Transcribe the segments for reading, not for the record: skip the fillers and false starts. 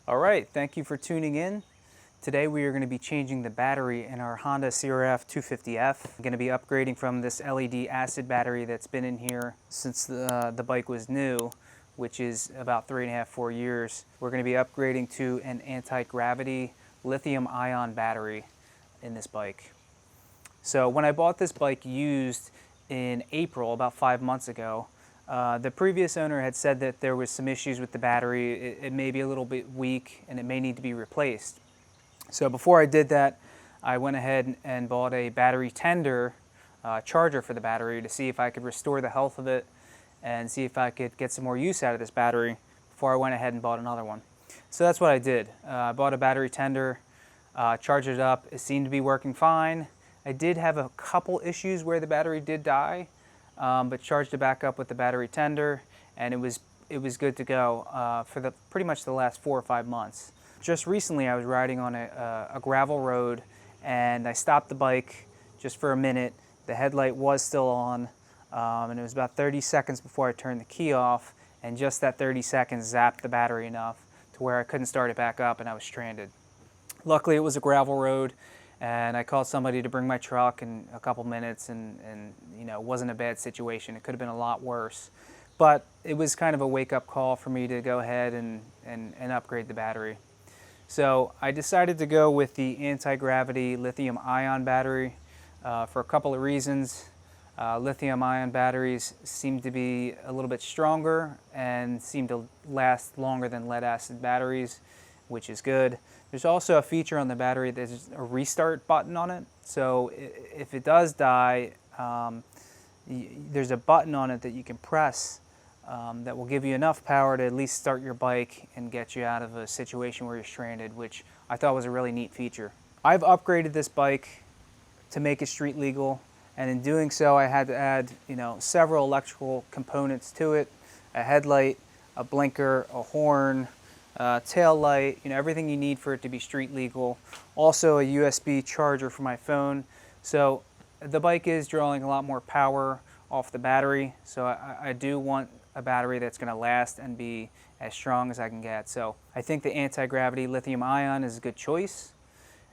All right, thank you for tuning in. Today we are going to be changing the battery in our Honda CRF 250F. I'm going to be upgrading from this LED acid battery that's been in here since the bike was new, which is about 3.5, 4 years. We're going to be upgrading to an anti-gravity lithium-ion battery in this bike. So when I bought this bike used in April, about 5 months ago, the previous owner had said that there was some issues with the battery. It may be a little bit weak and it may need to be replaced. So before I did that, I went ahead and bought a battery tender charger for the battery to see if I could restore the health of it and see if I could get some more use out of this battery before I went ahead and bought another one. So that's what I did. I bought a battery tender, charged it up. It seemed to be working fine. I did have a couple issues where the battery did die, but charged it back up with the battery tender, and it was good to go for pretty much the last 4 or 5 months. Just recently I was riding on a gravel road and I stopped the bike just for a minute. The headlight was still on, and it was about 30 seconds before I turned the key off, and just that 30 seconds zapped the battery enough to where I couldn't start it back up and I was stranded. Luckily it was a gravel road, and I called somebody to bring my truck in a couple minutes, and you know, it wasn't a bad situation. It could have been a lot worse. But it was kind of a wake-up call for me to go ahead and upgrade the battery. So I decided to go with the anti-gravity lithium-ion battery for a couple of reasons. Lithium-ion batteries seem to be a little bit stronger and seem to last longer than lead-acid batteries, which is good. There's also a feature on the battery, there's a restart button on it. So if it does die, there's a button on it that you can press that will give you enough power to at least start your bike and get you out of a situation where you're stranded, which I thought was a really neat feature. I've upgraded this bike to make it street legal, and in doing so I had to add, several electrical components to it: a headlight, a blinker, a horn, tail light, everything you need for it to be street legal. Also a USB charger for my phone. So the bike is drawing a lot more power off the battery, so I do want a battery that's going to last and be as strong as I can get. So I think the anti-gravity lithium-ion is a good choice,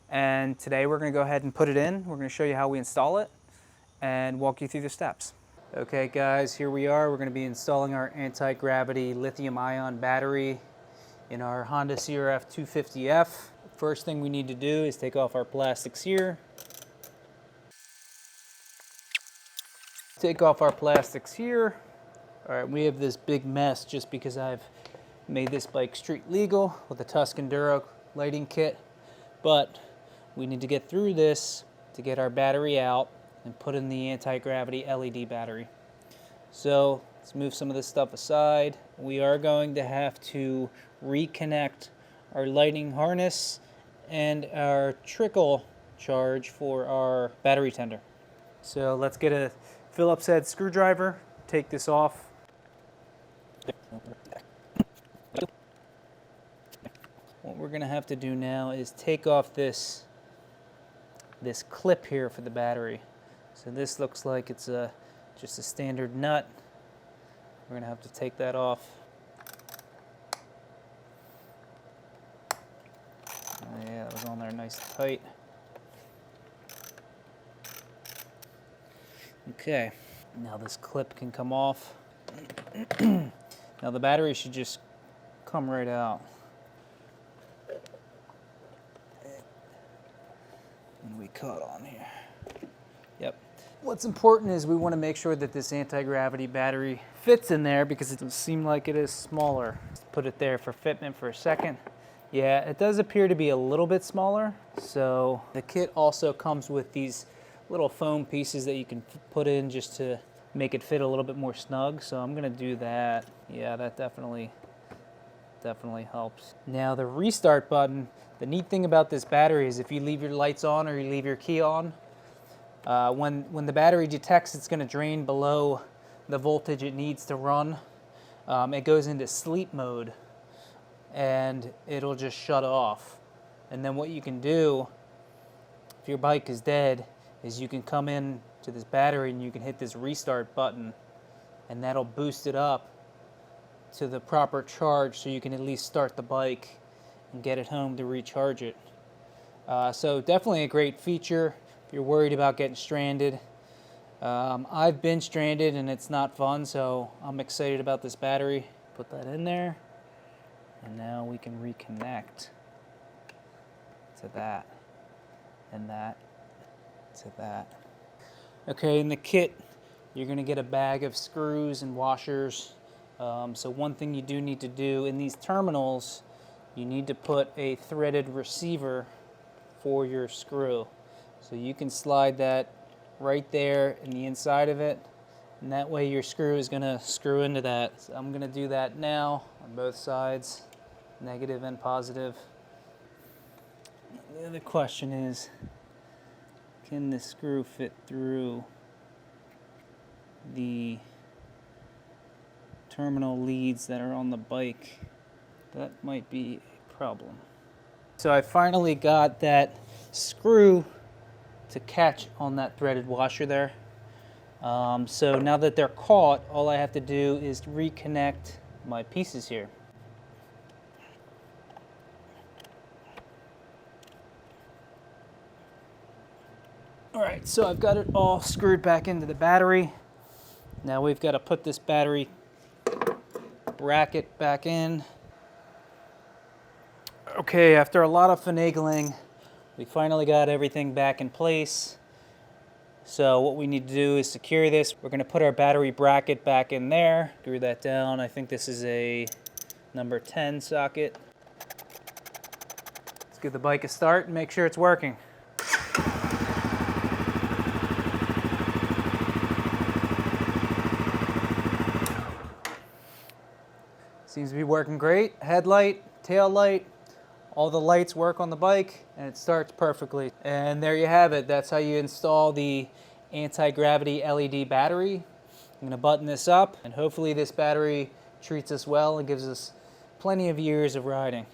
and today we're going to go ahead and put it in. We're going to show you how we install it and walk you through the steps. Okay guys, here we are. We're going to be installing our anti-gravity lithium-ion battery in our Honda CRF 250F. First thing we need to do is take off our plastics here. Take off our plastics here. All right, we have this big mess just because I've made this bike street legal with a Tuscan Duro lighting kit, but we need to get through this to get our battery out and put in the anti-gravity LED battery. So let's move some of this stuff aside. We are going to have to reconnect our lighting harness and our trickle charge for our battery tender. So let's get a Phillips head screwdriver, take this off. What we're going to have to do now is take off this clip here for the battery. So this looks like it's just a standard nut. We're going to have to take that off. Yeah, that was on there nice and tight. Okay, now this clip can come off. Now the battery should just come right out. And we cut on here. Yep. What's important is we want to make sure that this anti-gravity battery fits in there, because it does seem like it is smaller. Let's put it there for fitment for a second. Yeah, it does appear to be a little bit smaller. So the kit also comes with these little foam pieces that you can put in just to make it fit a little bit more snug. So I'm gonna do that. Yeah, that definitely helps. Now the restart button, the neat thing about this battery is if you leave your lights on or you leave your key on, when the battery detects it's gonna drain below the voltage it needs to run, it goes into sleep mode and it'll just shut off. And then what you can do, if your bike is dead, is you can come in to this battery and you can hit this restart button, and that'll boost it up to the proper charge so you can at least start the bike and get it home to recharge it. So definitely a great feature if you're worried about getting stranded. I've been stranded and it's not fun, so I'm excited about this battery. Put that in there, and now we can reconnect to that, and that, to that. Okay, in the kit, you're gonna get a bag of screws and washers. So one thing you do need to do in these terminals, you need to put a threaded receiver for your screw. So you can slide that right there in the inside of it, and that way your screw is gonna screw into that. So I'm gonna do that now on both sides, negative and positive. The other question is, can the screw fit through the terminal leads that are on the bike? That might be a problem. So I finally got that screw to catch on that threaded washer there. So now that they're caught, all I have to do is reconnect my pieces here. All right, so I've got it all screwed back into the battery. Now we've got to put this battery bracket back in. Okay, after a lot of finagling, we finally got everything back in place. So what we need to do is secure this. We're going to put our battery bracket back in there. Screw that down. I think this is a number 10 socket. Let's give the bike a start and make sure it's working. Seems to be working great. Headlight, tail light, all the lights work on the bike, and it starts perfectly. And there you have it. That's how you install the Antigravity LED battery. I'm going to button this up, and hopefully this battery treats us well and gives us plenty of years of riding.